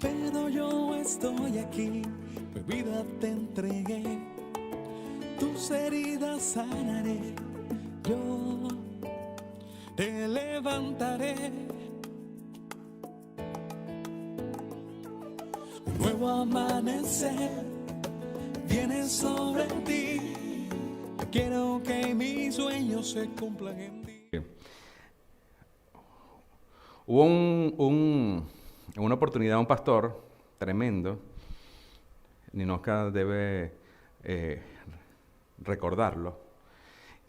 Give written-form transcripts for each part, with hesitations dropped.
pero yo estoy aquí, mi vida te entregué, tus heridas sanaré, yo te levantaré. Un nuevo amanecer viene sobre ti, quiero que mis sueños se cumplan en ti. Hubo una oportunidad, un pastor tremendo, Ninoca debe recordarlo,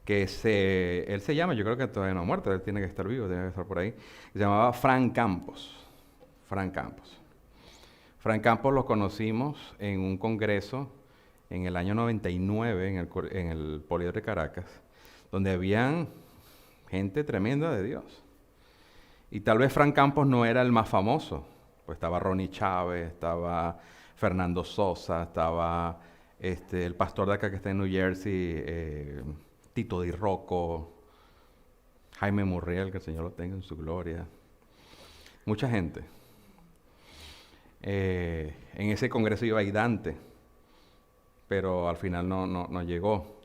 que él se llama, yo creo que todavía no ha muerto, él tiene que estar vivo, tiene que estar por ahí, se llamaba Frank Campos. Frank Campos. Frank Campos lo conocimos en un congreso en el año 99 en el Poliedro de Caracas, donde habían gente tremenda de Dios. Y tal vez Frank Campos no era el más famoso, pues estaba Ronnie Chávez, estaba Fernando Sosa, estaba el pastor de acá que está en New Jersey, Tito Di Rocco, Jaime Murriel, que el Señor lo tenga en su gloria. Mucha gente. En ese congreso iba Dante, pero al final no llegó.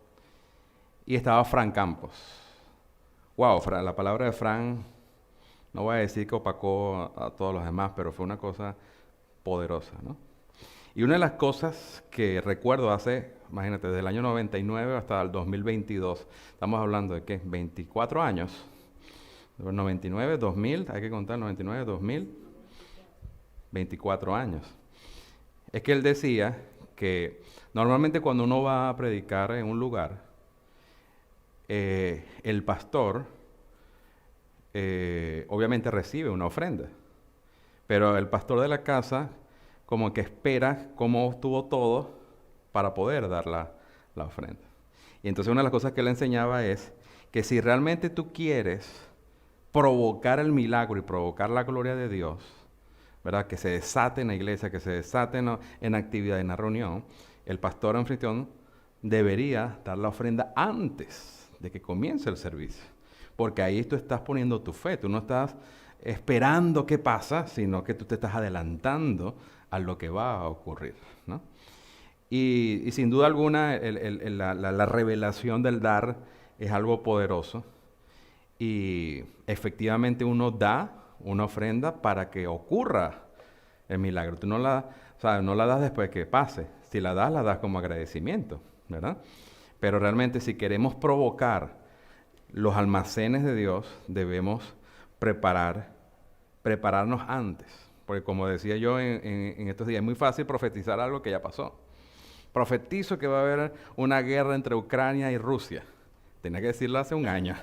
Y estaba Frank Campos. Wow, la palabra de Frank, no voy a decir que opacó a todos los demás, pero fue una cosa poderosa, ¿no? Y una de las cosas que recuerdo imagínate, desde el año 99 hasta el 2022, estamos hablando de ¿qué? 24 años. 99, 2000, hay que contar 99, 2000, 24 años. Es que él decía que normalmente cuando uno va a predicar en un lugar, el pastor obviamente recibe una ofrenda, pero el pastor de la casa como que espera cómo estuvo todo para poder dar la ofrenda. Y entonces una de las cosas que él enseñaba es que si realmente tú quieres provocar el milagro y provocar la gloria de Dios, ¿verdad? Que se desate en la iglesia, que se desate en actividad, en la reunión, el pastor anfitrión debería dar la ofrenda antes de que comience el servicio. Porque ahí tú estás poniendo tu fe, tú no estás esperando qué pasa, sino que tú te estás adelantando a lo que va a ocurrir, ¿no? Y sin duda alguna, la revelación del dar es algo poderoso. Y efectivamente uno da una ofrenda para que ocurra el milagro. Tú no la das después que pase. Si la das como agradecimiento, ¿verdad? Pero realmente si queremos provocar los almacenes de Dios, debemos prepararnos antes. Porque como decía yo en estos días, es muy fácil profetizar algo que ya pasó. Profetizo que va a haber una guerra entre Ucrania y Rusia. Tenía que decirlo hace un año,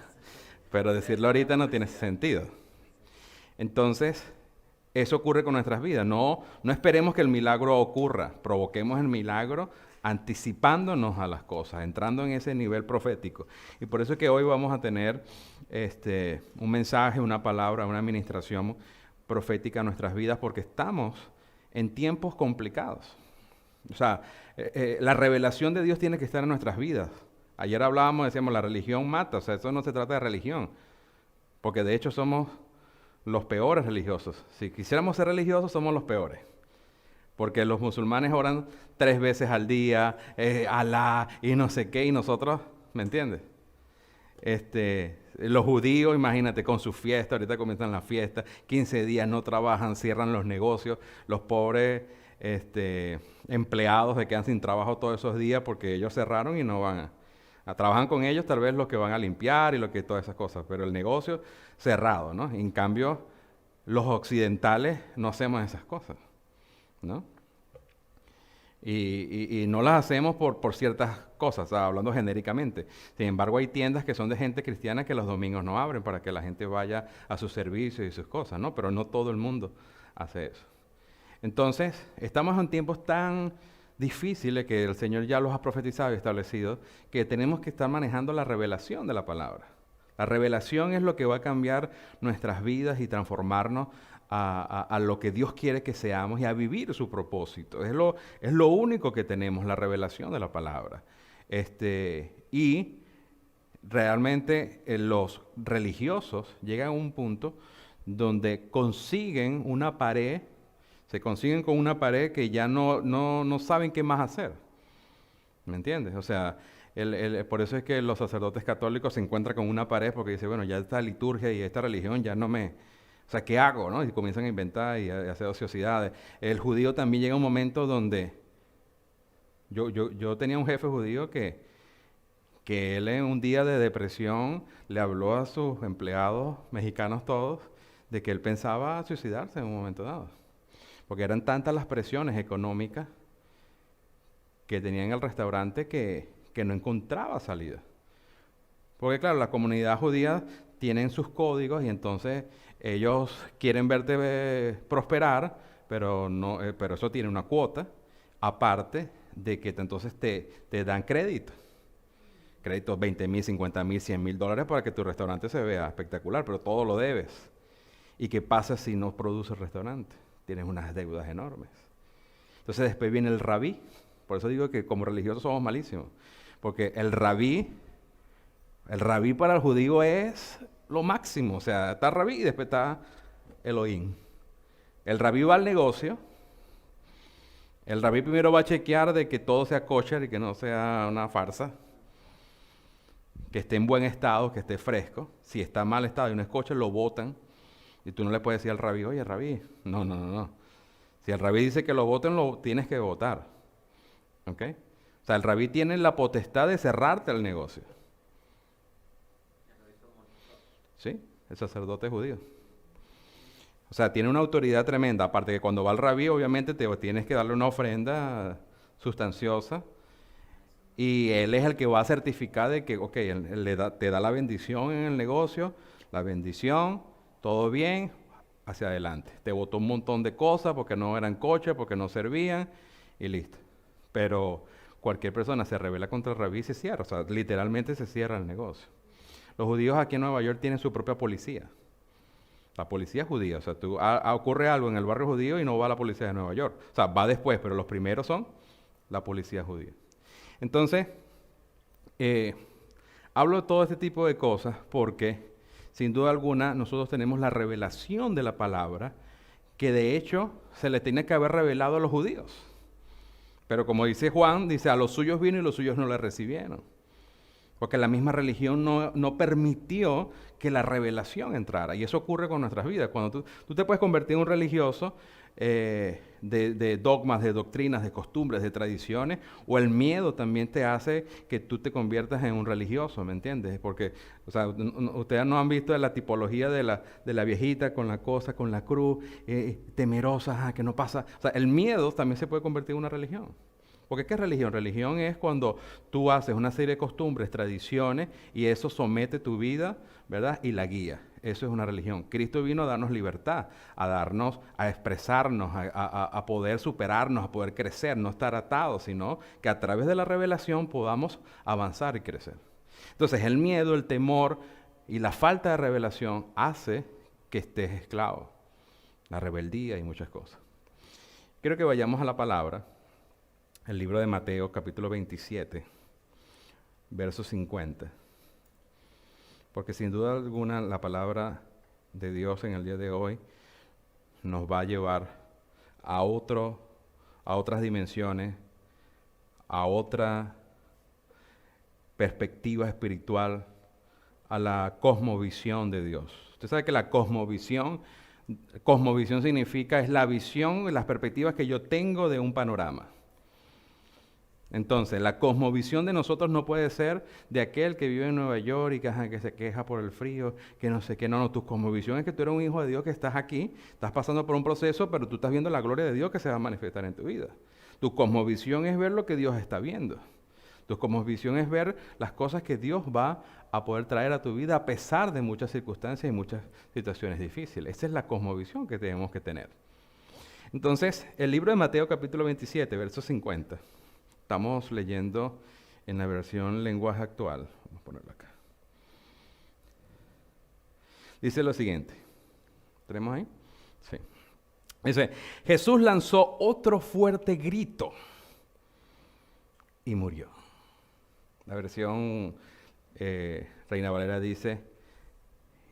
pero decirlo ahorita no tiene sentido. Entonces, eso ocurre con nuestras vidas. No esperemos que el milagro ocurra, provoquemos el milagro anticipándonos a las cosas, entrando en ese nivel profético. Y por eso es que hoy vamos a tener un mensaje, una palabra, una administración profética a nuestras vidas, porque estamos en tiempos complicados. O sea, la revelación de Dios tiene que estar en nuestras vidas. Ayer hablábamos, decíamos, la religión mata. O sea, eso no se trata de religión, porque de hecho somos los peores religiosos. Si quisiéramos ser religiosos, somos los peores. Porque los musulmanes oran 3 veces al día, Alá y no sé qué, y nosotros, ¿me entiendes? Los judíos, imagínate, con su fiesta, ahorita comienzan las fiestas, 15 días no trabajan, cierran los negocios, los pobres empleados se quedan sin trabajo todos esos días porque ellos cerraron y no van a trabajar con ellos, tal vez los que van a limpiar y todas esas cosas, pero el negocio cerrado, ¿no? En cambio, los occidentales no hacemos esas cosas, ¿no? Y no las hacemos por ciertas cosas, hablando genéricamente. Sin embargo, hay tiendas que son de gente cristiana que los domingos no abren para que la gente vaya a sus servicios y sus cosas, ¿no? Pero no todo el mundo hace eso. Entonces, estamos en tiempos tan difíciles que el Señor ya los ha profetizado y establecido, que tenemos que estar manejando la revelación de la palabra. La revelación es lo que va a cambiar nuestras vidas y transformarnos a lo que Dios quiere que seamos y a vivir su propósito. Es lo único que tenemos, la revelación de la palabra. Y realmente los religiosos llegan a un punto donde consiguen una pared Se consiguen con una pared que ya no saben qué más hacer. ¿Me entiendes? O sea, por eso es que los sacerdotes católicos se encuentran con una pared porque dicen, bueno, ya esta liturgia y esta religión ya no me... O sea, ¿qué hago? ¿No? Y comienzan a inventar y a hacer ociosidades. El judío también llega un momento donde... Yo tenía un jefe judío que él en un día de depresión le habló a sus empleados mexicanos todos de que él pensaba suicidarse en un momento dado. Porque eran tantas las presiones económicas que tenía en el restaurante que no encontraba salida. Porque claro, la comunidad judía tienen sus códigos y entonces ellos quieren verte prosperar, pero no, pero eso tiene una cuota, aparte de que entonces te dan crédito. Créditos 20,000, 50,000, 100,000 dólares para que tu restaurante se vea espectacular, pero todo lo debes. ¿Y qué pasa si no produce el restaurante? Tienes unas deudas enormes. Entonces después viene el rabí. Por eso digo que como religiosos somos malísimos. Porque el rabí para el judío es lo máximo. O sea, está rabí y después está Elohim. El rabí va al negocio. El rabí primero va a chequear de que todo sea kosher y que no sea una farsa. Que esté en buen estado, que esté fresco. Si está en mal estado y no es kosher, lo botan. Y tú no le puedes decir al rabí, oye, rabí. No. Si el rabí dice que lo voten, lo tienes que votar. ¿Ok? O sea, el rabí tiene la potestad de cerrarte el negocio. ¿Sí? El sacerdote judío. O sea, tiene una autoridad tremenda. Aparte que cuando va el rabí, obviamente te tienes que darle una ofrenda sustanciosa. Y él es el que va a certificar de que, ok, él te da la bendición en el negocio, la bendición, todo bien, hacia adelante. Te botó un montón de cosas porque no eran coches, porque no servían y listo. Pero cualquier persona se rebela contra el rabí y se cierra. O sea, literalmente se cierra el negocio. Los judíos aquí en Nueva York tienen su propia policía. La policía judía. O sea, ocurre algo en el barrio judío y no va la policía de Nueva York. O sea, va después, pero los primeros son la policía judía. Entonces, hablo de todo este tipo de cosas porque, sin duda alguna, nosotros tenemos la revelación de la palabra que de hecho se le tiene que haber revelado a los judíos. Pero como dice Juan, dice, a los suyos vino y los suyos no le recibieron. Porque la misma religión no permitió que la revelación entrara. Y eso ocurre con nuestras vidas. Cuando tú te puedes convertir en un religioso de dogmas, de doctrinas, de costumbres, de tradiciones, o el miedo también te hace que tú te conviertas en un religioso, ¿me entiendes? Porque, o sea, ustedes no han visto la tipología de la viejita con la cosa, con la cruz, temerosa, que no pasa. O sea, el miedo también se puede convertir en una religión. Porque ¿qué es religión? Religión es cuando tú haces una serie de costumbres, tradiciones, y eso somete tu vida, ¿verdad? Y la guía. Eso es una religión. Cristo vino a darnos libertad, a expresarnos, a poder superarnos, a poder crecer, no estar atados, sino que a través de la revelación podamos avanzar y crecer. Entonces, el miedo, el temor y la falta de revelación hace que estés esclavo. La rebeldía y muchas cosas. Quiero que vayamos a la palabra. El libro de Mateo, capítulo 27, verso 50. Porque sin duda alguna la palabra de Dios en el día de hoy nos va a llevar a otras dimensiones, a otra perspectiva espiritual, a la cosmovisión de Dios. Usted sabe que la cosmovisión significa, es la visión, las perspectivas que yo tengo de un panorama. Entonces, la cosmovisión de nosotros no puede ser de aquel que vive en Nueva York y que se queja por el frío, que no sé qué. No, tu cosmovisión es que tú eres un hijo de Dios que estás aquí, estás pasando por un proceso, pero tú estás viendo la gloria de Dios que se va a manifestar en tu vida. Tu cosmovisión es ver lo que Dios está viendo. Tu cosmovisión es ver las cosas que Dios va a poder traer a tu vida a pesar de muchas circunstancias y muchas situaciones difíciles. Esa es la cosmovisión que tenemos que tener. Entonces, el libro de Mateo capítulo 27, verso 50. Estamos leyendo en la versión lenguaje actual. Vamos a ponerlo acá. Dice lo siguiente. ¿Tenemos ahí? Sí. Dice, Jesús lanzó otro fuerte grito y murió. La versión Reina Valera dice,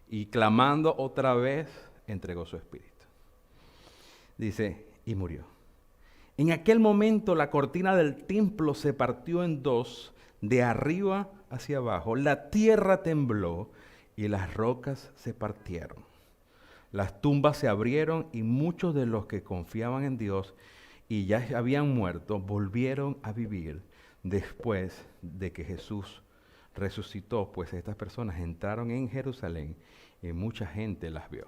y clamando otra vez, entregó su espíritu. Dice, y murió. En aquel momento la cortina del templo se partió en dos, de arriba hacia abajo. La tierra tembló y las rocas se partieron. Las tumbas se abrieron y muchos de los que confiaban en Dios y ya habían muerto volvieron a vivir después de que Jesús resucitó, pues estas personas entraron en Jerusalén y mucha gente las vio.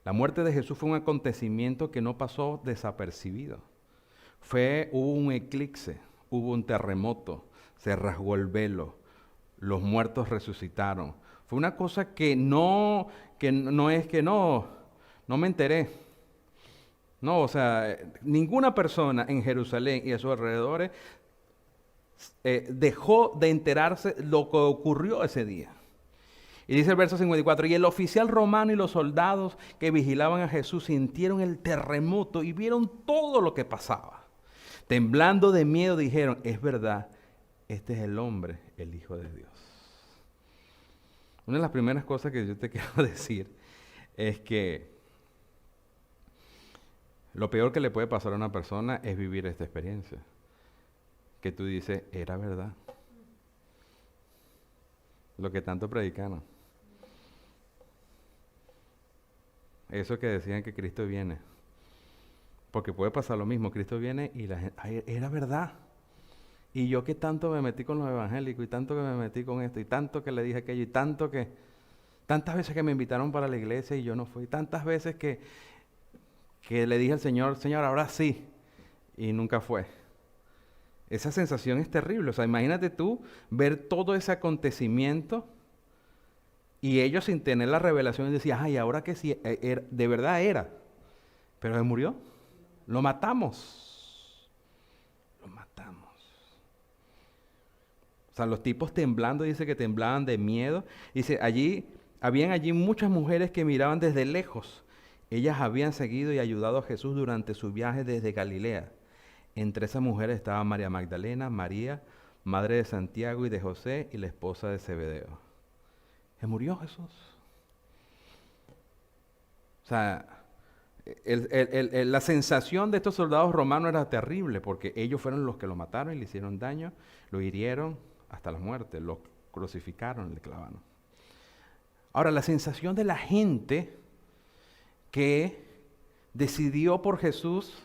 La muerte de Jesús fue un acontecimiento que no pasó desapercibido. Hubo un eclipse, hubo un terremoto, se rasgó el velo, los muertos resucitaron. Fue una cosa que no me enteré. No, o sea, ninguna persona en Jerusalén y a sus alrededores dejó de enterarse lo que ocurrió ese día. Y dice el verso 54, y el oficial romano y los soldados que vigilaban a Jesús sintieron el terremoto y vieron todo lo que pasaba. Temblando de miedo dijeron, es verdad, este es el hombre, el Hijo de Dios. Una de las primeras cosas que yo te quiero decir es que lo peor que le puede pasar a una persona es vivir esta experiencia. Que tú dices, era verdad. Lo que tanto predicaron. Eso que decían que Cristo viene. Porque puede pasar lo mismo, Cristo viene y la gente, ay, era verdad. Y yo que tanto me metí con los evangélicos, y tanto que me metí con esto, y tanto que le dije aquello, y tantas veces que me invitaron para la iglesia y yo no fui, tantas veces que le dije al Señor, Señor, ahora sí, y nunca fue. Esa sensación es terrible. O sea, imagínate tú ver todo ese acontecimiento y ellos sin tener la revelación decían, ay, ahora que sí, de verdad era. Pero él murió. Lo matamos. Lo matamos. O sea, los tipos temblando, dice que temblaban de miedo. Dice, habían allí muchas mujeres que miraban desde lejos. Ellas habían seguido y ayudado a Jesús durante su viaje desde Galilea. Entre esas mujeres estaba María Magdalena, María, madre de Santiago y de José, y la esposa de Zebedeo. ¿Se murió Jesús? O sea, la sensación de estos soldados romanos era terrible, porque ellos fueron los que lo mataron y le hicieron daño, lo hirieron hasta la muerte, lo crucificaron, le clavaron. Ahora, la sensación de la gente que decidió por Jesús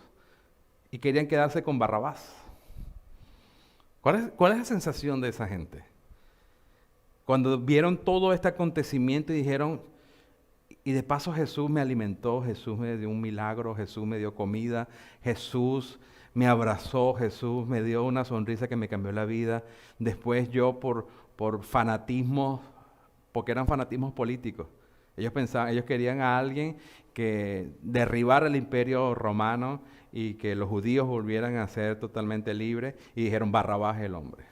y querían quedarse con Barrabás. ¿Cuál es la sensación de esa gente? Cuando vieron todo este acontecimiento y dijeron, y de paso Jesús me alimentó, Jesús me dio un milagro, Jesús me dio comida, Jesús me abrazó, Jesús me dio una sonrisa que me cambió la vida. Después yo por fanatismo, porque eran fanatismos políticos, ellos querían a alguien que derribara el imperio romano y que los judíos volvieran a ser totalmente libres, y dijeron Barrabás es el hombre.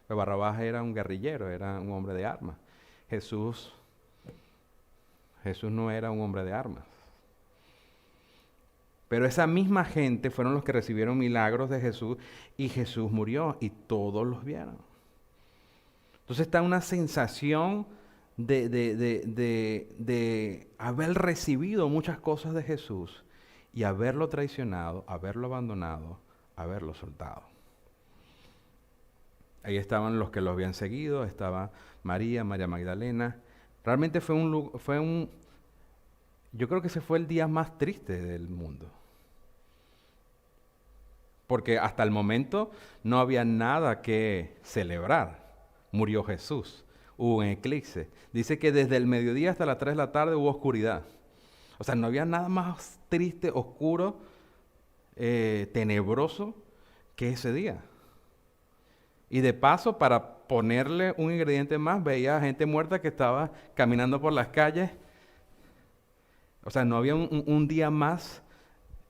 Pero Barrabás era un guerrillero, era un hombre de armas. Jesús no era un hombre de armas. Pero esa misma gente fueron los que recibieron milagros de Jesús y Jesús murió y todos los vieron. Entonces está una sensación de haber recibido muchas cosas de Jesús y haberlo traicionado, haberlo abandonado, haberlo soltado. Ahí estaban los que lo habían seguido, estaba María Magdalena. Realmente yo creo que ese fue el día más triste del mundo. Porque hasta el momento no había nada que celebrar. Murió Jesús. Hubo un eclipse. Dice que desde el mediodía hasta las 3 de la tarde hubo oscuridad. O sea, no había nada más triste, oscuro, tenebroso que ese día. Y de paso, para ponerle un ingrediente más, veía gente muerta que estaba caminando por las calles. O sea, no había un día más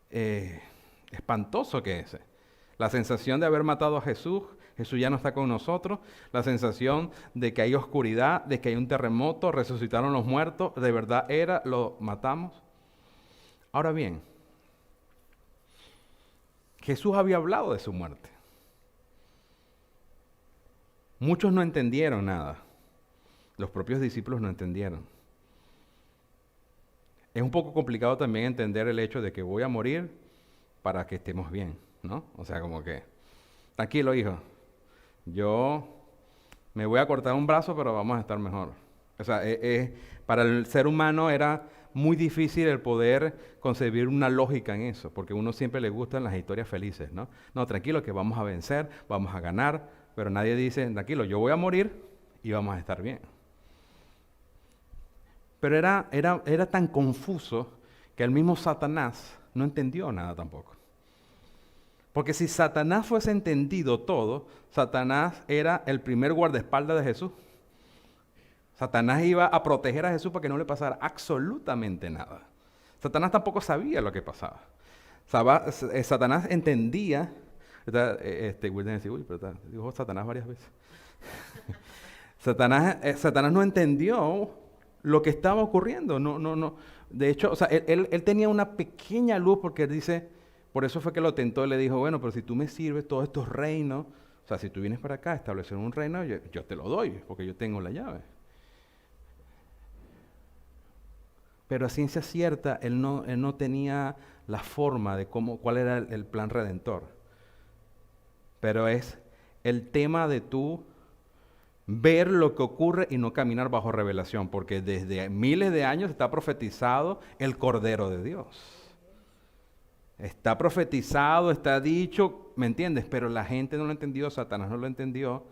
espantoso que ese. La sensación de haber matado a Jesús, Jesús ya no está con nosotros. La sensación de que hay oscuridad, de que hay un terremoto, resucitaron los muertos, de verdad lo matamos. Ahora bien, Jesús había hablado de su muerte. Muchos no entendieron nada. Los propios discípulos no entendieron. es un poco complicado también entender el hecho de que voy a morir para que estemos bien, ¿no? O sea, como que, tranquilo, hijo, yo me voy a cortar un brazo, pero vamos a estar mejor. O sea, para el ser humano era muy difícil el poder concebir una lógica en eso, porque a uno siempre le gustan las historias felices, ¿no? No, tranquilo, que vamos a vencer, vamos a ganar, pero nadie dice, tranquilo, yo voy a morir y vamos a estar bien. Pero era tan confuso que el mismo Satanás no entendió nada tampoco. Porque si Satanás fuese entendido todo, Satanás era el primer guardaespaldas de Jesús. Satanás iba a proteger a Jesús para que no le pasara absolutamente nada. Satanás tampoco sabía lo que pasaba. Satanás entendía. Wilden decía, uy, pero dijo Satanás varias veces. Satanás no entendió lo que estaba ocurriendo. No. De hecho, o sea, él tenía una pequeña luz porque él dice, por eso fue que lo tentó y le dijo, bueno, pero si tú me sirves todos estos reinos, o sea, si tú vienes para acá a establecer un reino, yo te lo doy, porque yo tengo la llave. Pero a ciencia cierta, él no tenía la forma de cuál era el plan redentor. Pero es el tema de tú ver lo que ocurre y no caminar bajo revelación, porque desde miles de años está profetizado el Cordero de Dios. Está profetizado, está dicho, ¿me entiendes? Pero la gente no lo entendió, Satanás no lo entendió.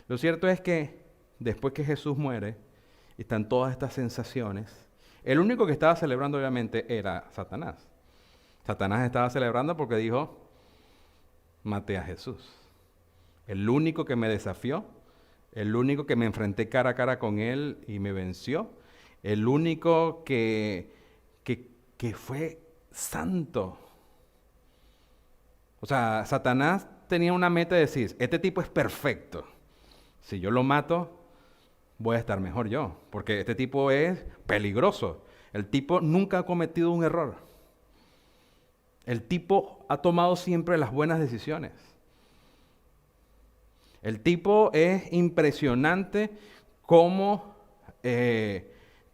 Lo cierto es que después que Jesús muere, están todas estas sensaciones. El único que estaba celebrando obviamente era Satanás. Satanás estaba celebrando porque dijo, maté a Jesús. El único que me desafió, el único que me enfrenté cara a cara con él y me venció, el único que fue santo. O sea, Satanás tenía una meta de decir, este tipo es perfecto. Si yo lo mato, voy a estar mejor yo, porque este tipo es peligroso. El tipo nunca ha cometido un error. El tipo ha tomado siempre las buenas decisiones. El tipo es impresionante cómo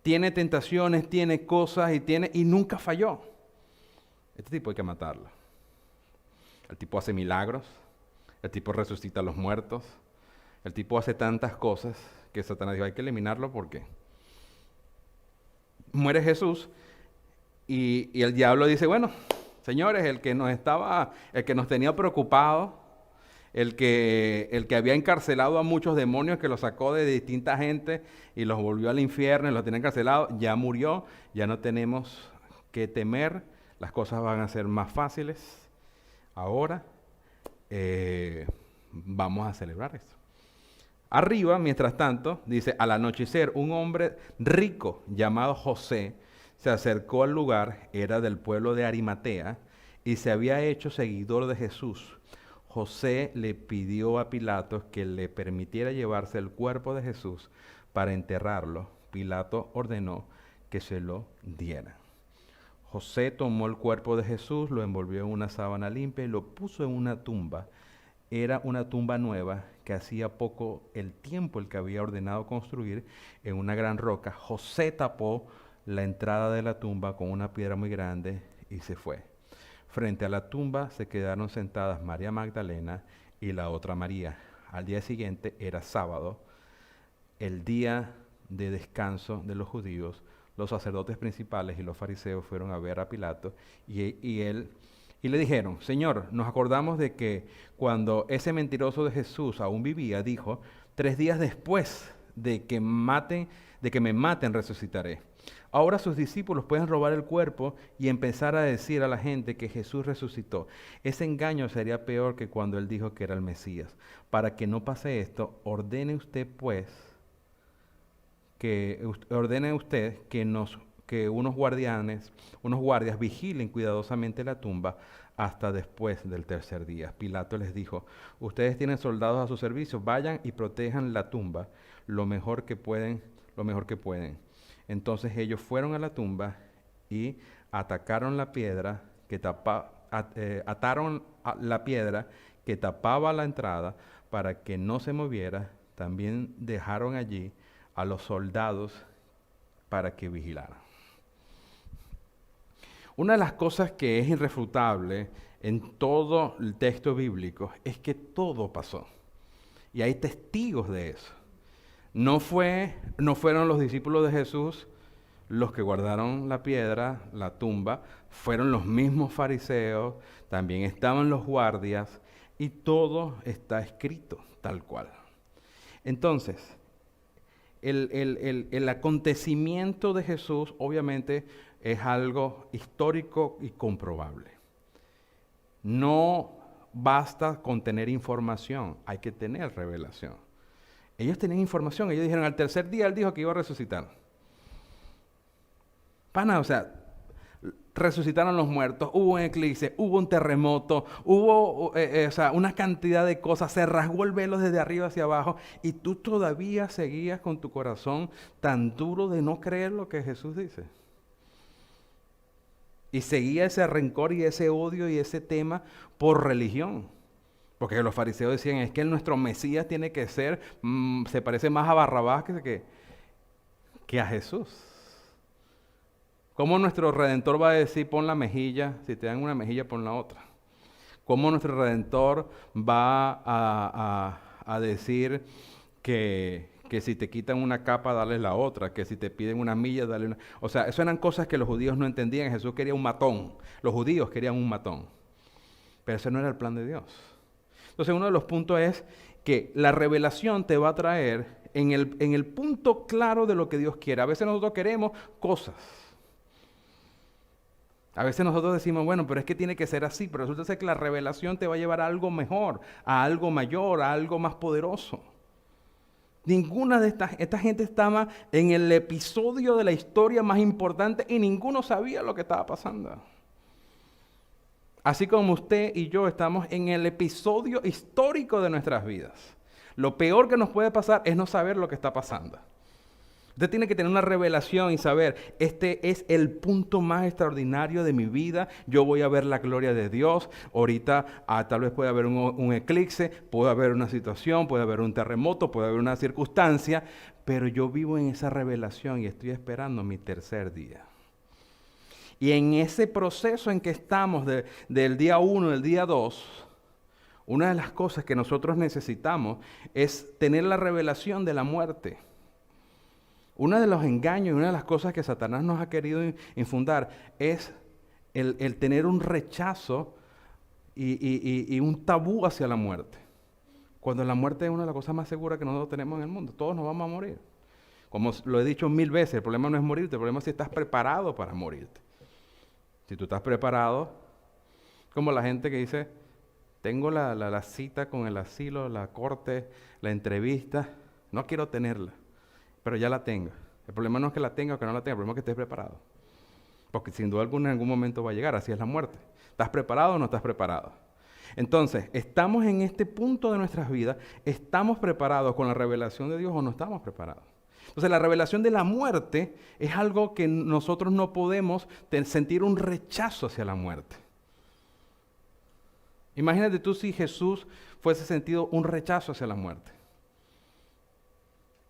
tiene tentaciones, tiene cosas y nunca falló. Este tipo hay que matarlo. El tipo hace milagros, el tipo resucita a los muertos, el tipo hace tantas cosas que Satanás dijo, hay que eliminarlo porque muere Jesús y el diablo dice, bueno, señores, el que nos tenía preocupados, el que había encarcelado a muchos demonios, que los sacó de distinta gente y los volvió al infierno y los tenía encarcelados, ya murió, ya no tenemos que temer, las cosas van a ser más fáciles. Ahora vamos a celebrar esto. Arriba, mientras tanto, dice, al anochecer, un hombre rico llamado José se acercó al lugar, era del pueblo de Arimatea, y se había hecho seguidor de Jesús. José le pidió a Pilato que le permitiera llevarse el cuerpo de Jesús para enterrarlo. Pilato ordenó que se lo diera. José tomó el cuerpo de Jesús, lo envolvió en una sábana limpia y lo puso en una tumba. Era una tumba nueva que hacía poco el tiempo el que había ordenado construir en una gran roca. José tapó la entrada de la tumba con una piedra muy grande y se fue. Frente a la tumba se quedaron sentadas María Magdalena y la otra María. Al día siguiente era sábado, el día de descanso de los judíos. Los sacerdotes principales y los fariseos fueron a ver a Pilato y le dijeron, Señor, nos acordamos de que cuando ese mentiroso de Jesús aún vivía, dijo, 3 días después de que me maten, resucitaré. Ahora sus discípulos pueden robar el cuerpo y empezar a decir a la gente que Jesús resucitó. Ese engaño sería peor que cuando él dijo que era el Mesías. Para que no pase esto, ordene usted que unos guardias vigilen cuidadosamente la tumba hasta después del 3er día. Pilato les dijo, ustedes tienen soldados a su servicio, vayan y protejan la tumba lo mejor que pueden. Entonces ellos fueron a la tumba y ataron la piedra que tapaba la entrada para que no se moviera. También dejaron allí a los soldados para que vigilaran. Una de las cosas que es irrefutable en todo el texto bíblico es que todo pasó. Y hay testigos de eso. No fueron los discípulos de Jesús los que guardaron la piedra, la tumba, fueron los mismos fariseos, también estaban los guardias, y todo está escrito tal cual. Entonces, el acontecimiento de Jesús obviamente es algo histórico y comprobable. No basta con tener información, hay que tener revelación. Ellos tenían información, ellos dijeron, al tercer día Él dijo que iba a resucitar. Pana, o sea, resucitaron los muertos, hubo un eclipse, hubo un terremoto, hubo una cantidad de cosas, se rasgó el velo desde arriba hacia abajo y tú todavía seguías con tu corazón tan duro de no creer lo que Jesús dice. Y seguía ese rencor y ese odio y ese tema por religión. Porque los fariseos decían, es que nuestro Mesías tiene que ser, se parece más a Barrabás que a Jesús. ¿Cómo nuestro Redentor va a decir, pon la mejilla, si te dan una mejilla, pon la otra? ¿Cómo nuestro Redentor va a decir que si te quitan una capa, dale la otra, que si te piden una milla, dale una... O sea, eso eran cosas que los judíos no entendían. Jesús quería un matón. Los judíos querían un matón. Pero ese no era el plan de Dios. Entonces, uno de los puntos es que la revelación te va a traer en el punto claro de lo que Dios quiere. A veces nosotros queremos cosas. A veces nosotros decimos, bueno, pero es que tiene que ser así. Pero resulta ser que la revelación te va a llevar a algo mejor, a algo mayor, a algo más poderoso. Ninguna de esta gente estaba en el episodio de la historia más importante y ninguno sabía lo que estaba pasando. Así como usted y yo estamos en el episodio histórico de nuestras vidas. Lo peor que nos puede pasar es no saber lo que está pasando. Usted tiene que tener una revelación y saber, este es el punto más extraordinario de mi vida, yo voy a ver la gloria de Dios, ahorita tal vez puede haber un eclipse, puede haber una situación, puede haber un terremoto, puede haber una circunstancia, pero yo vivo en esa revelación y estoy esperando mi tercer día. Y en ese proceso en que estamos del día 1 al día 2, una de las cosas que nosotros necesitamos es tener la revelación de la muerte. Uno de los engaños y una de las cosas que Satanás nos ha querido infundar es el tener un rechazo y un tabú hacia la muerte. Cuando la muerte es una de las cosas más seguras que nosotros tenemos en el mundo. Todos nos vamos a morir. Como lo he dicho 1000 veces, el problema no es morirte, el problema es si estás preparado para morirte. Si tú estás preparado, como la gente que dice, tengo la cita con el asilo, la corte, la entrevista, no quiero tenerla. Pero ya la tenga. El problema no es que la tenga o que no la tenga, el problema es que estés preparado. Porque sin duda alguna en algún momento va a llegar, así es la muerte. ¿Estás preparado o no estás preparado? Entonces, ¿estamos en este punto de nuestras vidas? ¿Estamos preparados con la revelación de Dios o no estamos preparados? Entonces, la revelación de la muerte es algo que nosotros no podemos sentir un rechazo hacia la muerte. Imagínate tú si Jesús fuese sentido un rechazo hacia la muerte.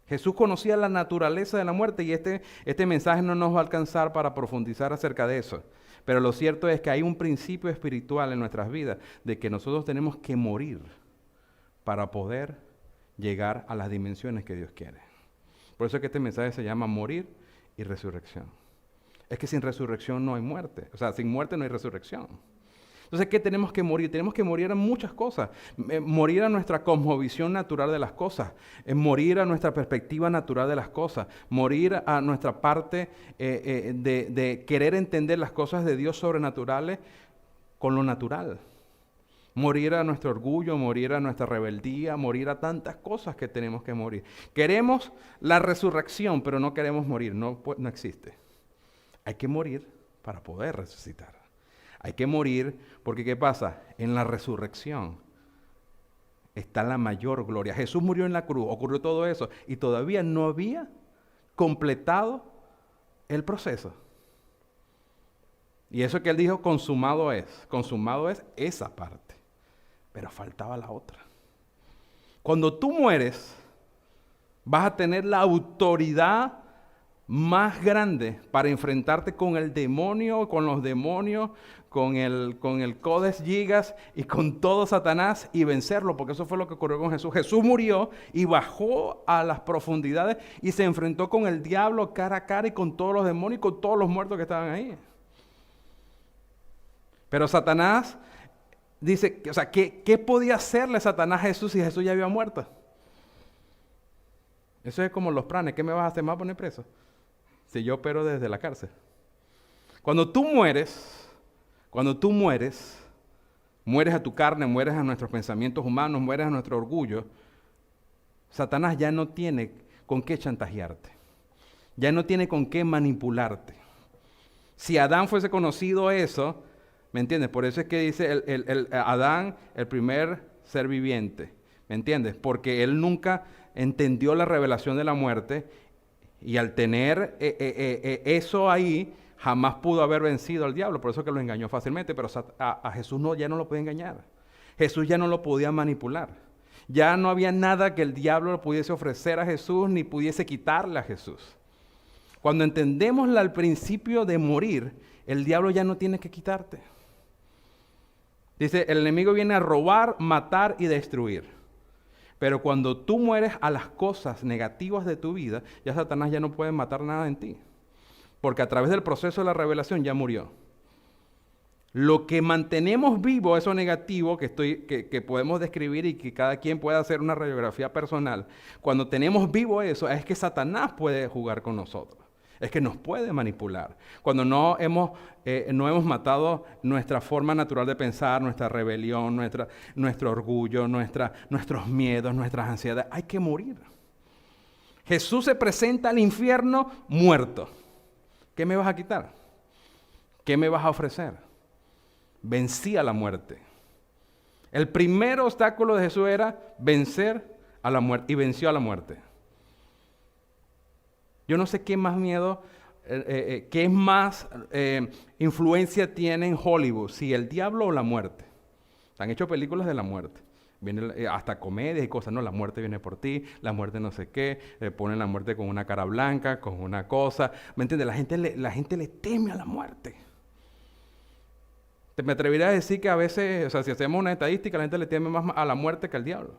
Jesús conocía la naturaleza de la muerte y este mensaje no nos va a alcanzar para profundizar acerca de eso. Pero lo cierto es que hay un principio espiritual en nuestras vidas de que nosotros tenemos que morir para poder llegar a las dimensiones que Dios quiere. Por eso es que este mensaje se llama morir y resurrección. Es que sin resurrección no hay muerte. O sea, sin muerte no hay resurrección. Entonces, ¿qué tenemos que morir? Tenemos que morir a muchas cosas. Morir a nuestra cosmovisión natural de las cosas. Morir a nuestra perspectiva natural de las cosas. Morir a nuestra parte de querer entender las cosas de Dios sobrenaturales con lo natural. Morir a nuestro orgullo, morir a nuestra rebeldía, morir a tantas cosas que tenemos que morir. Queremos la resurrección, pero no queremos morir. No existe. Hay que morir para poder resucitar. Hay que morir porque, ¿qué pasa? En la resurrección está la mayor gloria. Jesús murió en la cruz, ocurrió todo eso y todavía no había completado el proceso. Y eso que él dijo, consumado es esa parte. Pero faltaba la otra. Cuando tú mueres, vas a tener la autoridad más grande para enfrentarte con el demonio, con los demonios, con el Codes Gigas y con todo Satanás y vencerlo, porque eso fue lo que ocurrió con Jesús. Jesús murió y bajó a las profundidades y se enfrentó con el diablo cara a cara y con todos los demonios y con todos los muertos que estaban ahí. Pero Satanás dice, o sea, ¿qué podía hacerle Satanás a Jesús si Jesús ya había muerto? Eso es como los planes. ¿Qué me vas a hacer? ¿Me vas a poner preso? Si yo opero desde la cárcel. Cuando tú mueres, mueres a tu carne, mueres a nuestros pensamientos humanos, mueres a nuestro orgullo, Satanás ya no tiene con qué chantajearte. Ya no tiene con qué manipularte. Si Adán fuese conocido eso, ¿me entiendes? Por eso es que dice Adán, el primer ser viviente. ¿Me entiendes? Porque él nunca entendió la revelación de la muerte y al tener eso ahí, jamás pudo haber vencido al diablo. Por eso que lo engañó fácilmente. Pero a Jesús ya no lo podía engañar. Jesús ya no lo podía manipular. Ya no había nada que el diablo pudiese ofrecer a Jesús ni pudiese quitarle a Jesús. Cuando entendemos al principio de morir, el diablo ya no tiene que quitarte. Dice, el enemigo viene a robar, matar y destruir. Pero cuando tú mueres a las cosas negativas de tu vida, ya Satanás ya no puede matar nada en ti. Porque a través del proceso de la revelación ya murió. Lo que mantenemos vivo, eso negativo que podemos describir y que cada quien pueda hacer una radiografía personal, cuando tenemos vivo eso, es que Satanás puede jugar con nosotros. Es que nos puede manipular. Cuando no hemos matado nuestra forma natural de pensar, nuestra rebelión, nuestro orgullo, nuestros miedos, nuestras ansiedades, hay que morir. Jesús se presenta al infierno muerto. ¿Qué me vas a quitar? ¿Qué me vas a ofrecer? Vencí a la muerte. El primer obstáculo de Jesús era vencer a la muerte y venció a la muerte. Yo no sé qué más miedo, qué más influencia tiene en Hollywood, si el diablo o la muerte. Han hecho películas de la muerte. Viene hasta comedias y cosas, no, la muerte viene por ti, la muerte no sé qué, ponen la muerte con una cara blanca, con una cosa, ¿me entiendes? La gente le teme a la muerte. Me atrevería a decir que a veces, o sea, si hacemos una estadística, la gente le teme más a la muerte que al diablo.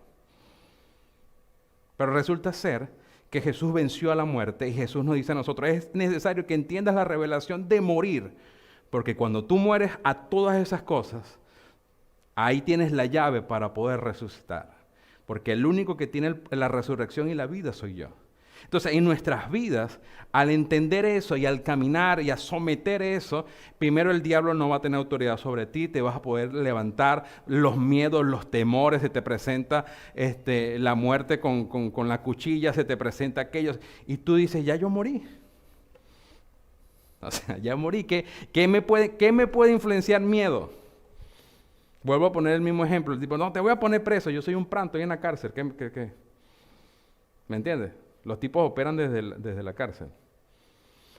Pero resulta ser que Jesús venció a la muerte y Jesús nos dice a nosotros, es necesario que entiendas la revelación de morir, porque cuando tú mueres a todas esas cosas, ahí tienes la llave para poder resucitar. Porque el único que tiene la resurrección y la vida soy yo. Entonces, en nuestras vidas, al entender eso y al caminar y a someter eso, primero el diablo no va a tener autoridad sobre ti, te vas a poder levantar los miedos, los temores, se te presenta la muerte con la cuchilla, se te presenta aquello, y tú dices, ya yo morí. O sea, ya morí. ¿Qué me puede influenciar miedo? Vuelvo a poner el mismo ejemplo. El tipo, no, te voy a poner preso, yo soy un pranto, estoy en la cárcel. ¿Qué? ¿Me entiendes? Los tipos operan desde la cárcel.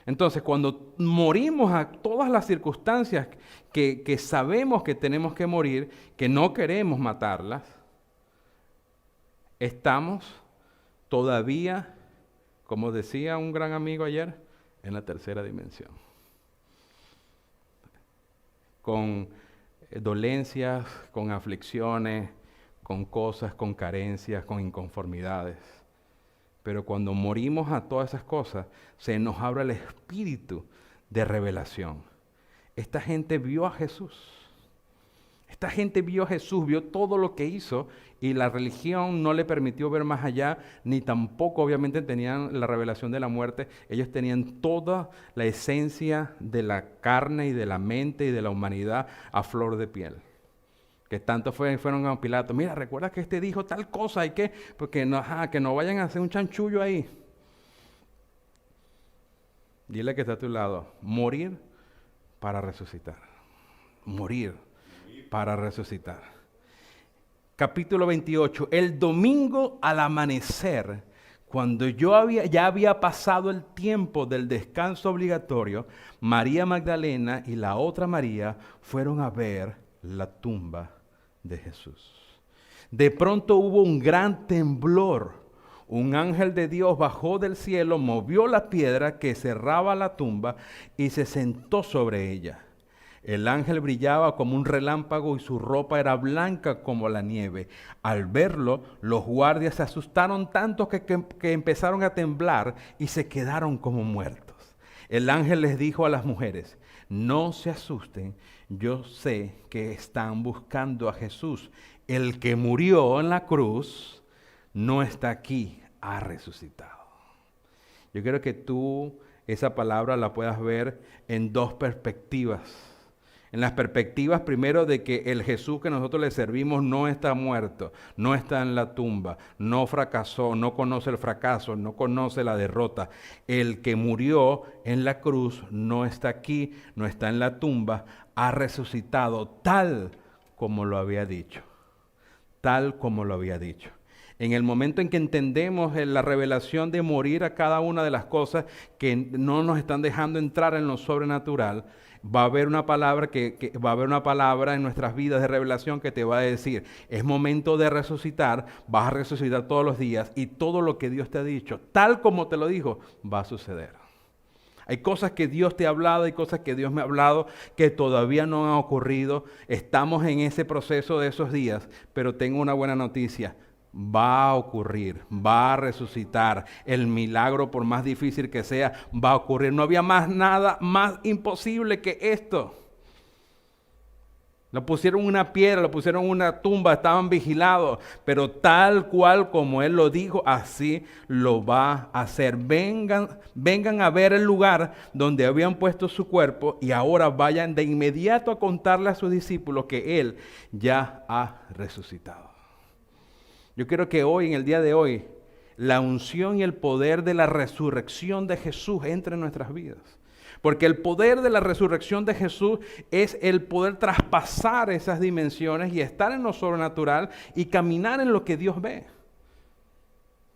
Entonces, cuando morimos a todas las circunstancias que sabemos que tenemos que morir, que no queremos matarlas, estamos todavía, como decía un gran amigo ayer, en la tercera dimensión. Con dolencias, con aflicciones, con cosas, con carencias, con inconformidades. Pero cuando morimos a todas esas cosas, se nos abre el espíritu de revelación. Esta gente vio a Jesús. Esta gente vio a Jesús, vio todo lo que hizo y la religión no le permitió ver más allá, ni tampoco obviamente tenían la revelación de la muerte. Ellos tenían toda la esencia de la carne y de la mente y de la humanidad a flor de piel. Que tanto fueron a Pilato, mira, ¿recuerdas que dijo tal cosa? ¿Y qué? Porque que no vayan a hacer un chanchullo ahí. Dile que está a tu lado, morir para resucitar. Morir para resucitar. Capítulo 28. El domingo al amanecer, cuando ya había pasado el tiempo del descanso obligatorio, María Magdalena y la otra María fueron a ver la tumba de Jesús. De pronto hubo un gran temblor, un ángel de Dios bajó del cielo, movió la piedra que cerraba la tumba y se sentó sobre ella. El ángel brillaba como un relámpago y su ropa era blanca como la nieve. Al verlo, los guardias se asustaron tanto que empezaron a temblar y se quedaron como muertos. El ángel les dijo a las mujeres: no se asusten, yo sé que están buscando a Jesús. El que murió en la cruz no está aquí, ha resucitado. Yo quiero que tú esa palabra la puedas ver en dos perspectivas. En las perspectivas, primero, de que el Jesús que nosotros le servimos no está muerto, no está en la tumba, no fracasó, no conoce el fracaso, no conoce la derrota. El que murió en la cruz no está aquí, no está en la tumba, ha resucitado tal como lo había dicho. Tal como lo había dicho. En el momento en que entendemos la revelación de morir a cada una de las cosas que no nos están dejando entrar en lo sobrenatural, va a haber una palabra va a haber una palabra en nuestras vidas de revelación que te va a decir: es momento de resucitar, vas a resucitar todos los días y todo lo que Dios te ha dicho, tal como te lo dijo, va a suceder. Hay cosas que Dios te ha hablado, hay cosas que Dios me ha hablado que todavía no han ocurrido. Estamos en ese proceso de esos días, pero tengo una buena noticia. Va a ocurrir, va a resucitar. El milagro, por más difícil que sea, va a ocurrir. No había más nada más imposible que esto. Lo pusieron en una piedra, lo pusieron en una tumba, estaban vigilados, pero tal cual como Él lo dijo, así lo va a hacer. Vengan a ver el lugar donde habían puesto su cuerpo y ahora vayan de inmediato a contarle a sus discípulos que Él ya ha resucitado. Yo quiero que hoy, en el día de hoy, la unción y el poder de la resurrección de Jesús entre en nuestras vidas. Porque el poder de la resurrección de Jesús es el poder traspasar esas dimensiones y estar en lo sobrenatural y caminar en lo que Dios ve.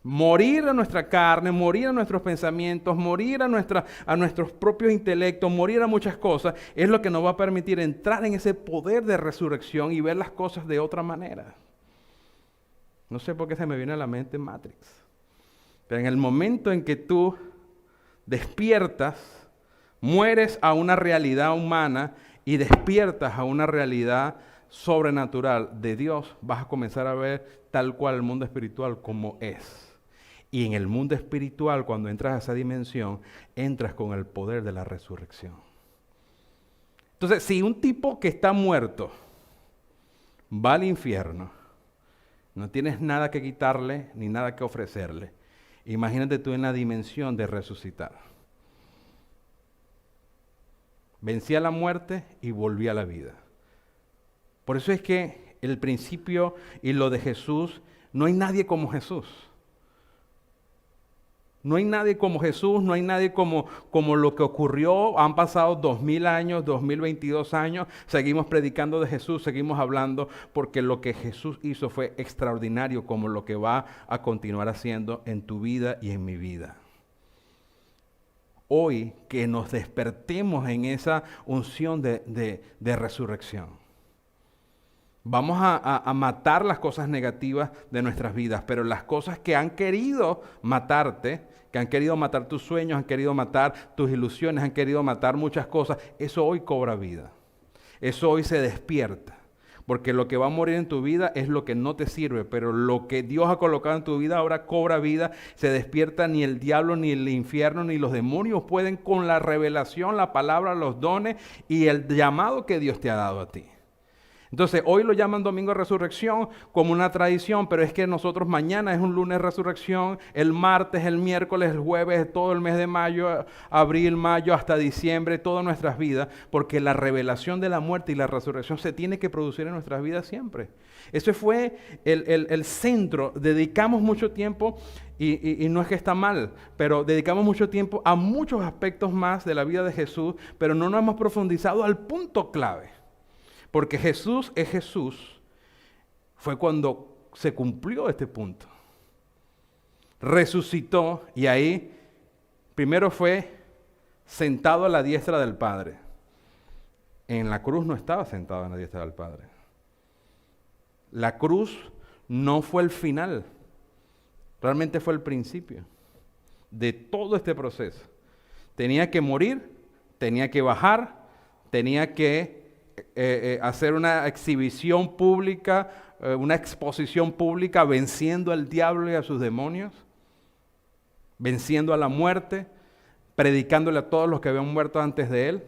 Morir a nuestra carne, morir a nuestros pensamientos, morir a nuestros propios intelectos, morir a muchas cosas, es lo que nos va a permitir entrar en ese poder de resurrección y ver las cosas de otra manera. No sé por qué se me viene a la mente Matrix. Pero en el momento en que tú despiertas, mueres a una realidad humana y despiertas a una realidad sobrenatural de Dios, vas a comenzar a ver tal cual el mundo espiritual como es. Y en el mundo espiritual, cuando entras a esa dimensión, entras con el poder de la resurrección. Entonces, si un tipo que está muerto va al infierno, no tienes nada que quitarle ni nada que ofrecerle. Imagínate tú en la dimensión de resucitar. Vencí a la muerte y volví a la vida. Por eso es que el principio y lo de Jesús, no hay nadie como Jesús. No hay nadie como Jesús, no hay nadie como lo que ocurrió. Han pasado 2000 años, 2022 años, seguimos predicando de Jesús, seguimos hablando, porque lo que Jesús hizo fue extraordinario, como lo que va a continuar haciendo en tu vida y en mi vida. Hoy que nos despertemos en esa unción de resurrección. Vamos a matar las cosas negativas de nuestras vidas, pero las cosas que han querido matarte, que han querido matar tus sueños, han querido matar tus ilusiones, han querido matar muchas cosas, eso hoy cobra vida. Eso hoy se despierta. Porque lo que va a morir en tu vida es lo que no te sirve, pero lo que Dios ha colocado en tu vida ahora cobra vida, se despierta. Ni el diablo, ni el infierno, ni los demonios pueden con la revelación, la palabra, los dones y el llamado que Dios te ha dado a ti. Entonces, hoy lo llaman Domingo de Resurrección como una tradición, pero es que nosotros mañana es un lunes de resurrección, el martes, el miércoles, el jueves, todo el mes de mayo, abril, mayo, hasta diciembre, todas nuestras vidas, porque la revelación de la muerte y la resurrección se tiene que producir en nuestras vidas siempre. Ese fue el centro. Dedicamos mucho tiempo, y no es que está mal, pero dedicamos mucho tiempo a muchos aspectos más de la vida de Jesús, pero no nos hemos profundizado al punto clave. Porque Jesús es Jesús, fue cuando se cumplió este punto. Resucitó y ahí primero fue sentado a la diestra del Padre. En la cruz no estaba sentado a la diestra del Padre. La cruz no fue el final. Realmente fue el principio de todo este proceso. Tenía que morir, tenía que bajar, tenía que hacer una exhibición pública, una exposición pública, venciendo al diablo y a sus demonios, venciendo a la muerte, predicándole a todos los que habían muerto antes de él.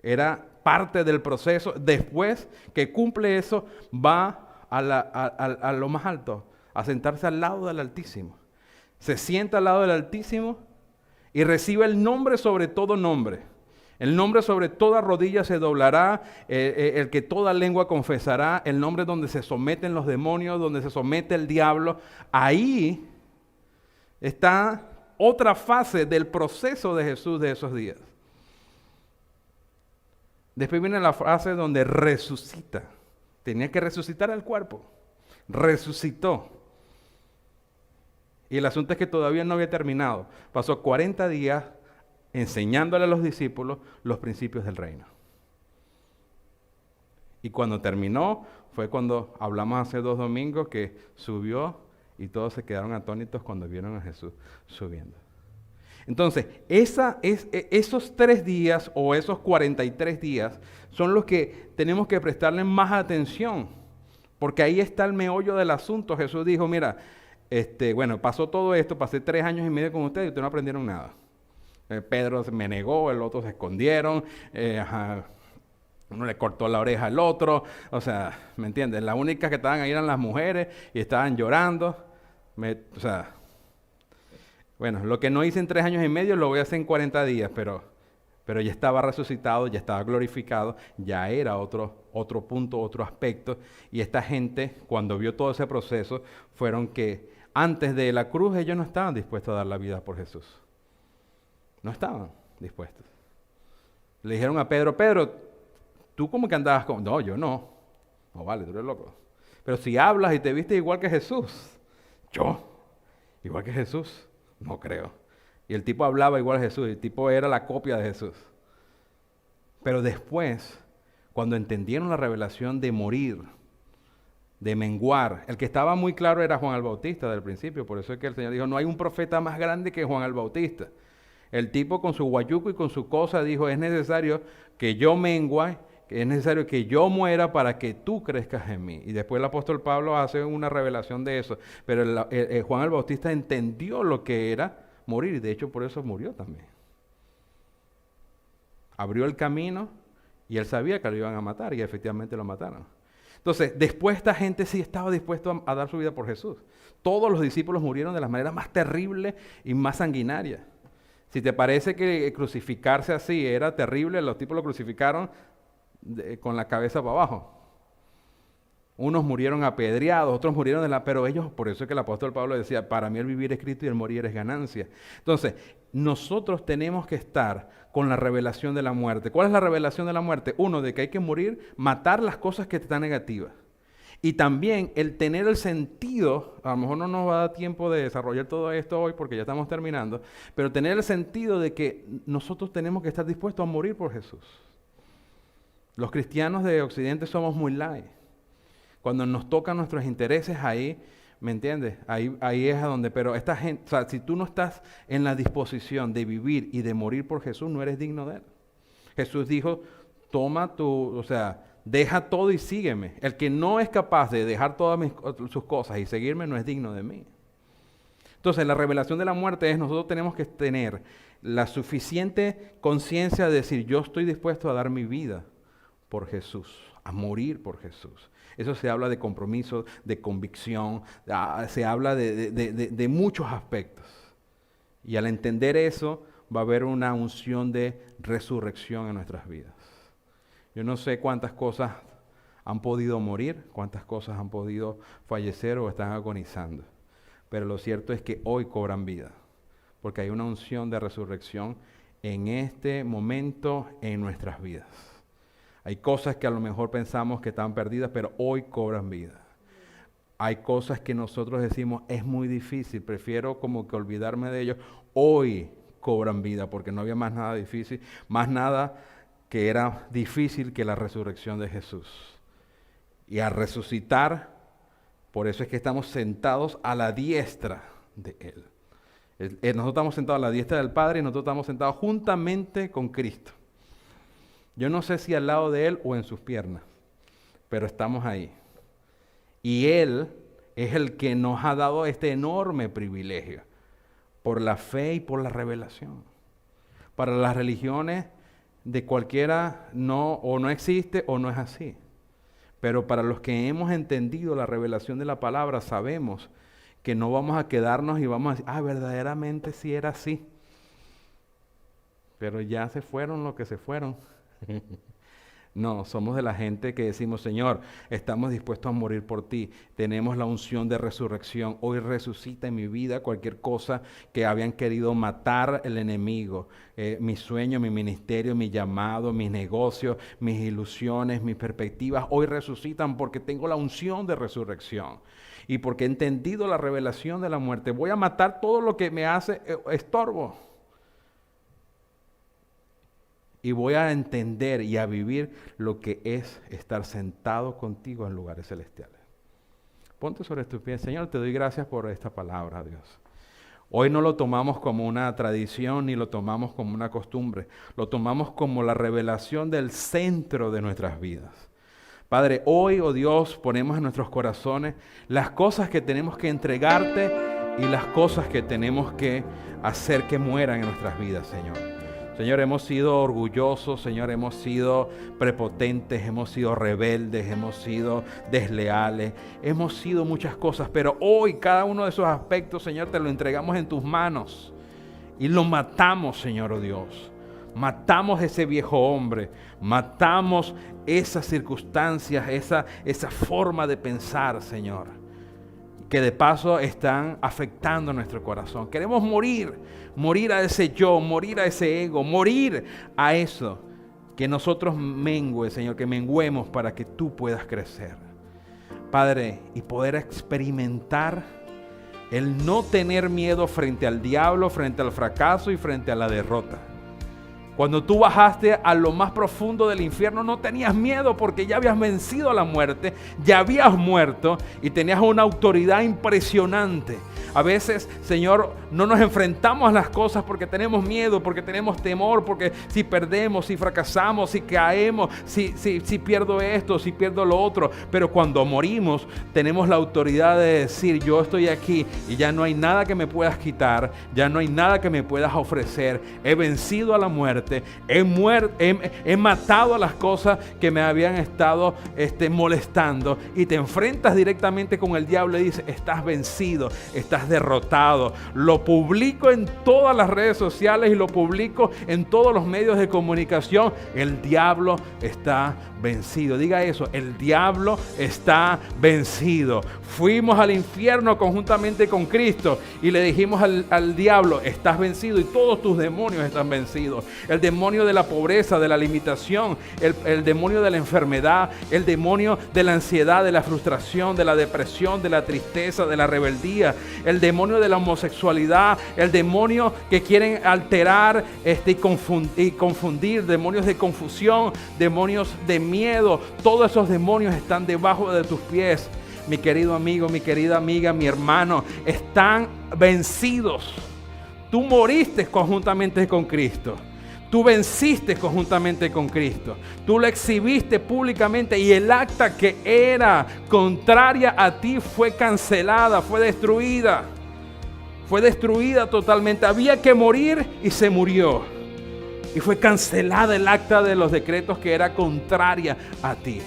Era parte del proceso. Después que cumple eso, va a lo más alto, a sentarse al lado del Altísimo. Se sienta al lado del Altísimo y recibe el nombre sobre todo nombre. El nombre sobre toda rodilla se doblará, el que toda lengua confesará, el nombre donde se someten los demonios, donde se somete el diablo. Ahí está otra fase del proceso de Jesús de esos días. Después viene la fase donde resucita. Tenía que resucitar el cuerpo. Resucitó. Y el asunto es que todavía no había terminado. Pasó 40 días enseñándole a los discípulos los principios del reino. Y cuando terminó, fue cuando hablamos hace 2 domingos que subió y todos se quedaron atónitos cuando vieron a Jesús subiendo. Entonces, esos 3 días o esos 43 días son los que tenemos que prestarle más atención, porque ahí está el meollo del asunto. Jesús dijo, mira, pasó todo esto, pasé 3 años y medio con ustedes y ustedes no aprendieron nada. Pedro me negó, el otro se escondieron, uno le cortó la oreja al otro, o sea, ¿me entiendes? Las únicas que estaban ahí eran las mujeres y estaban llorando, lo que no hice en 3 años y medio lo voy a hacer en 40 días, pero ya estaba resucitado, ya estaba glorificado, ya era otro punto, otro aspecto, y esta gente, cuando vio todo ese proceso, fueron que antes de la cruz ellos no estaban dispuestos a dar la vida por Jesús. No estaban dispuestos. Le dijeron a Pedro, ¿tú cómo que andabas con...? No, yo no. No vale, tú eres loco. Pero si hablas y te viste igual que Jesús. ¿Yo? ¿Igual que Jesús? No creo. Y el tipo hablaba igual a Jesús. El tipo era la copia de Jesús. Pero después, cuando entendieron la revelación de morir, de menguar, el que estaba muy claro era Juan el Bautista del principio. Por eso es que el Señor dijo, no hay un profeta más grande que Juan el Bautista. El tipo con su guayuco y con su cosa dijo, es necesario que yo mengue, que es necesario que yo muera para que tú crezcas en mí. Y después el apóstol Pablo hace una revelación de eso. Pero Juan el Bautista entendió lo que era morir y de hecho por eso murió también. Abrió el camino y él sabía que lo iban a matar y efectivamente lo mataron. Entonces, después esta gente sí estaba dispuesta a dar su vida por Jesús. Todos los discípulos murieron de las maneras más terribles y más sanguinarias. Si te parece que crucificarse así era terrible, los tipos lo crucificaron con la cabeza para abajo. Unos murieron apedreados, otros murieron pero ellos, por eso es que el apóstol Pablo decía, para mí el vivir es Cristo y el morir es ganancia. Entonces, nosotros tenemos que estar con la revelación de la muerte. ¿Cuál es la revelación de la muerte? Uno, de que hay que morir, matar las cosas que están negativas. Y también el tener el sentido, a lo mejor no nos va a dar tiempo de desarrollar todo esto hoy porque ya estamos terminando, pero tener el sentido de que nosotros tenemos que estar dispuestos a morir por Jesús. Los cristianos de Occidente somos muy light. Cuando nos tocan nuestros intereses ahí, ¿me entiendes? Ahí es a donde, pero esta gente, o sea, si tú no estás en la disposición de vivir y de morir por Jesús, no eres digno de él. Jesús dijo, deja todo y sígueme. El que no es capaz de dejar todas sus cosas y seguirme no es digno de mí. Entonces, la revelación de la muerte es nosotros tenemos que tener la suficiente conciencia de decir, yo estoy dispuesto a dar mi vida por Jesús, a morir por Jesús. Eso se habla de compromiso, de convicción, se habla de muchos aspectos. Y al entender eso, va a haber una unción de resurrección en nuestras vidas. Yo no sé cuántas cosas han podido morir, cuántas cosas han podido fallecer o están agonizando. Pero lo cierto es que hoy cobran vida, porque hay una unción de resurrección en este momento en nuestras vidas. Hay cosas que a lo mejor pensamos que están perdidas, pero hoy cobran vida. Hay cosas que nosotros decimos, es muy difícil, prefiero como que olvidarme de ellos. Hoy cobran vida, porque no había más nada difícil, más nada que era difícil que la resurrección de Jesús. Y al resucitar, Por eso es que estamos sentados a la diestra de Él. Nosotros estamos sentados a la diestra del Padre y nosotros estamos sentados juntamente con Cristo. Yo no sé si al lado de Él o en sus piernas, pero estamos ahí. Y Él es el que nos ha dado este enorme privilegio por la fe y por la revelación. Para las religiones de cualquiera o no existe o no es así. Pero para los que hemos entendido la revelación de la palabra, sabemos que no vamos a quedarnos y vamos a decir, verdaderamente sí era así. Pero ya se fueron los que se fueron. No, somos de la gente que decimos, Señor, estamos dispuestos a morir por ti. Tenemos la unción de resurrección. Hoy resucita en mi vida cualquier cosa que habían querido matar el enemigo. Mi sueño, mi ministerio, mi llamado, mis negocios, mis ilusiones, mis perspectivas, hoy resucitan porque tengo la unción de resurrección. Y porque he entendido la revelación de la muerte. Voy a matar todo lo que me hace estorbo. Y voy a entender y a vivir lo que es estar sentado contigo en lugares celestiales. Ponte sobre tus pies. Señor, te doy gracias por esta palabra, Dios. Hoy no lo tomamos como una tradición ni lo tomamos como una costumbre. Lo tomamos como la revelación del centro de nuestras vidas. Padre, hoy, oh Dios, ponemos en nuestros corazones las cosas que tenemos que entregarte y las cosas que tenemos que hacer que mueran en nuestras vidas, Señor. Señor, hemos sido orgullosos, Señor, hemos sido prepotentes, hemos sido rebeldes, hemos sido desleales, hemos sido muchas cosas, pero hoy cada uno de esos aspectos, Señor, te lo entregamos en tus manos y lo matamos, Señor, oh Dios. Matamos ese viejo hombre, matamos esas circunstancias, esa forma de pensar, Señor, que de paso están afectando nuestro corazón. Queremos morir a ese yo, morir a ese ego, morir a eso, que nosotros mengue, Señor, que menguemos para que tú puedas crecer. Padre, y poder experimentar el no tener miedo frente al diablo, frente al fracaso y frente a la derrota. Cuando tú bajaste a lo más profundo del infierno, no tenías miedo porque ya habías vencido a la muerte, ya habías muerto y tenías una autoridad impresionante. A veces, Señor, no nos enfrentamos a las cosas porque tenemos miedo, porque tenemos temor, porque si perdemos, si fracasamos, si caemos, si pierdo esto, si pierdo lo otro. Pero cuando morimos, tenemos la autoridad de decir, yo estoy aquí y ya no hay nada que me puedas quitar, ya no hay nada que me puedas ofrecer. He vencido a la muerte, he matado a las cosas que me habían estado molestando, y te enfrentas directamente con el diablo y dices, estás vencido, estás derrotado. Lo publico en todas las redes sociales y lo publico en todos los medios de comunicación. El diablo está vencido. Diga eso, el diablo está vencido. Fuimos al infierno conjuntamente con Cristo y le dijimos al diablo, estás vencido, y todos tus demonios están vencidos. El demonio de la pobreza, de la limitación, el demonio de la enfermedad, el demonio de la ansiedad, de la frustración, de la depresión, de la tristeza, de la rebeldía, el demonio de la homosexualidad, el demonio que quieren alterar y confundir, demonios de confusión, demonios de miedo. Todos esos demonios están debajo de tus pies. Mi querido amigo, mi querida amiga, mi hermano, están vencidos. Tú moriste conjuntamente con Cristo. Tú venciste conjuntamente con Cristo. Tú lo exhibiste públicamente y el acta que era contraria a ti fue cancelada, fue destruida. Fue destruida totalmente. Había que morir y se murió. Y fue cancelada el acta de los decretos que era contraria a ti.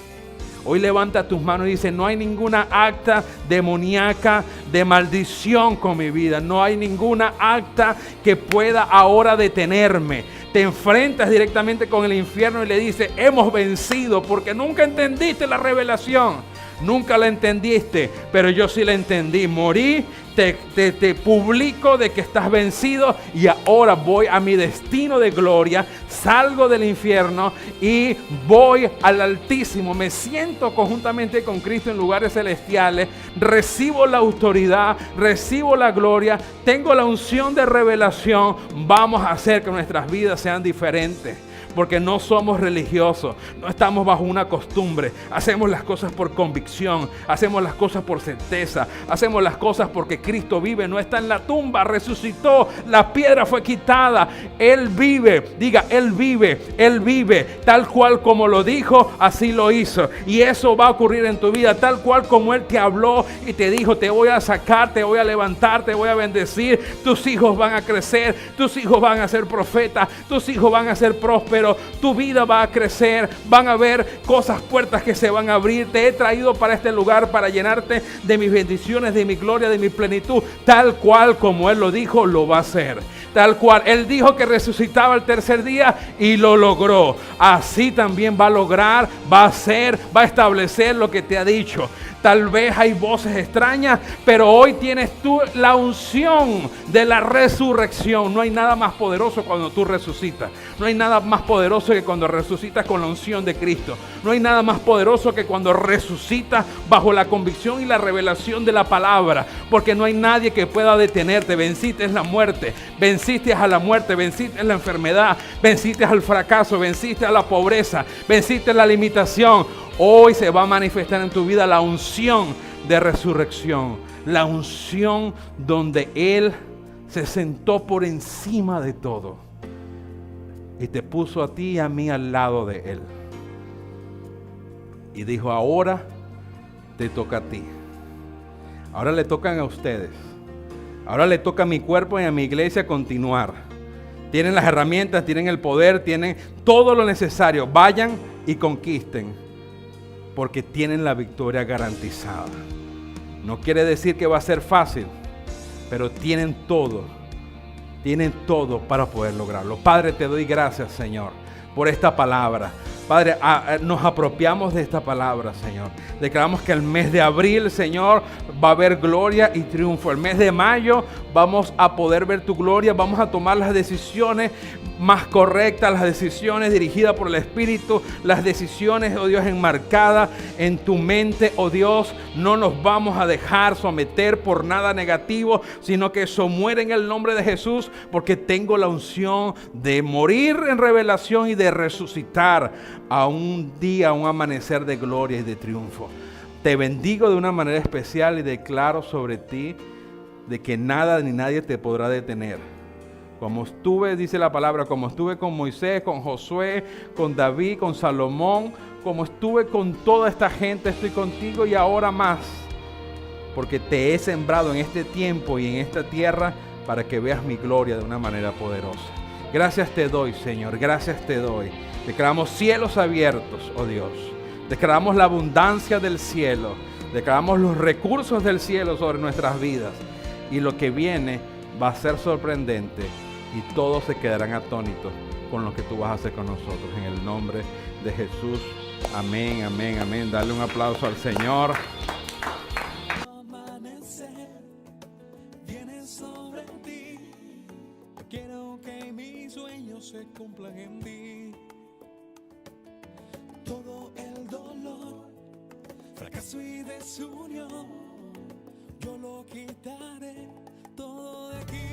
Hoy levanta tus manos y dice, no hay ninguna acta demoníaca de maldición con mi vida. No hay ninguna acta que pueda ahora detenerme. Te enfrentas directamente con el infierno y le dices, hemos vencido, porque nunca entendiste la revelación. Nunca la entendiste, pero yo sí la entendí. Morí, te publico de que estás vencido y ahora voy a mi destino de gloria. Salgo del infierno y voy al Altísimo. Me siento conjuntamente con Cristo en lugares celestiales. Recibo la autoridad, recibo la gloria, tengo la unción de revelación. Vamos a hacer que nuestras vidas sean diferentes. porque no somos religiosos, no estamos bajo una costumbre, hacemos las cosas por convicción, hacemos las cosas por certeza, hacemos las cosas porque Cristo vive, no está en la tumba, resucitó, la piedra fue quitada, Él vive, diga, Él vive, tal cual como lo dijo, así lo hizo, y eso va a ocurrir en tu vida, tal cual como Él te habló y te dijo, te voy a sacar, te voy a levantar, te voy a bendecir, tus hijos van a crecer, tus hijos van a ser profetas, tus hijos van a ser prósperos, tu vida va a crecer, van a haber cosas, puertas que se van a abrir. Te he traído para este lugar para llenarte de mis bendiciones, de mi gloria, de mi plenitud, tal cual como Él lo dijo, lo va a hacer. Tal cual, Él dijo que resucitaba el tercer día y lo logró. Así también va a lograr, va a hacer, va a establecer lo que te ha dicho. Tal vez hay voces extrañas, pero hoy tienes tú la unción de la resurrección. No hay nada más poderoso cuando tú resucitas. No hay nada más poderoso que cuando resucitas con la unción de Cristo. No hay nada más poderoso que cuando resucitas bajo la convicción y la revelación de la palabra. Porque no hay nadie que pueda detenerte. Venciste la muerte, venciste a la muerte, venciste la enfermedad, venciste al fracaso, venciste a la pobreza, venciste la limitación. Hoy se va a manifestar en tu vida la unción de resurrección, la unción donde Él se sentó por encima de todo y te puso a ti y a mí al lado de Él. Y dijo, ahora te toca a ti. Ahora le tocan a ustedes. Ahora le toca a mi cuerpo y a mi iglesia continuar. Tienen las herramientas, tienen el poder, tienen todo lo necesario. Vayan y conquisten, porque tienen la victoria garantizada. No quiere decir que va a ser fácil, pero tienen todo para poder lograrlo. Padre, te doy gracias, Señor, por esta palabra. Padre, nos apropiamos de esta palabra, Señor. Declaramos que el mes de abril, Señor, va a haber gloria y triunfo. El mes de mayo vamos a poder ver tu gloria. Vamos a tomar las decisiones más correctas, las decisiones dirigidas por el Espíritu, las decisiones, oh Dios, enmarcadas en tu mente, oh Dios. No nos vamos a dejar someter por nada negativo, sino que eso muere en el nombre de Jesús, porque tengo la unción de morir en revelación y de resucitar a un día, a un amanecer de gloria y de triunfo. Te bendigo de una manera especial y declaro sobre ti de que nada ni nadie te podrá detener. Como estuve, dice la palabra, como estuve con Moisés, con Josué, con David, con Salomón, como estuve con toda esta gente, estoy contigo y ahora más. Porque te he sembrado en este tiempo y en esta tierra para que veas mi gloria de una manera poderosa. Gracias te doy, Señor, gracias te doy. Declaramos cielos abiertos, oh Dios. Declaramos la abundancia del cielo. Declaramos los recursos del cielo sobre nuestras vidas. Y lo que viene va a ser sorprendente. Y todos se quedarán atónitos con lo que tú vas a hacer con nosotros. En el nombre de Jesús. Amén, amén, amén. Dale un aplauso al Señor. Amanecer viene sobre ti. Quiero que mis sueños se cumplan en ti. Todo el dolor, fracaso y desunión, yo lo quitaré todo de aquí.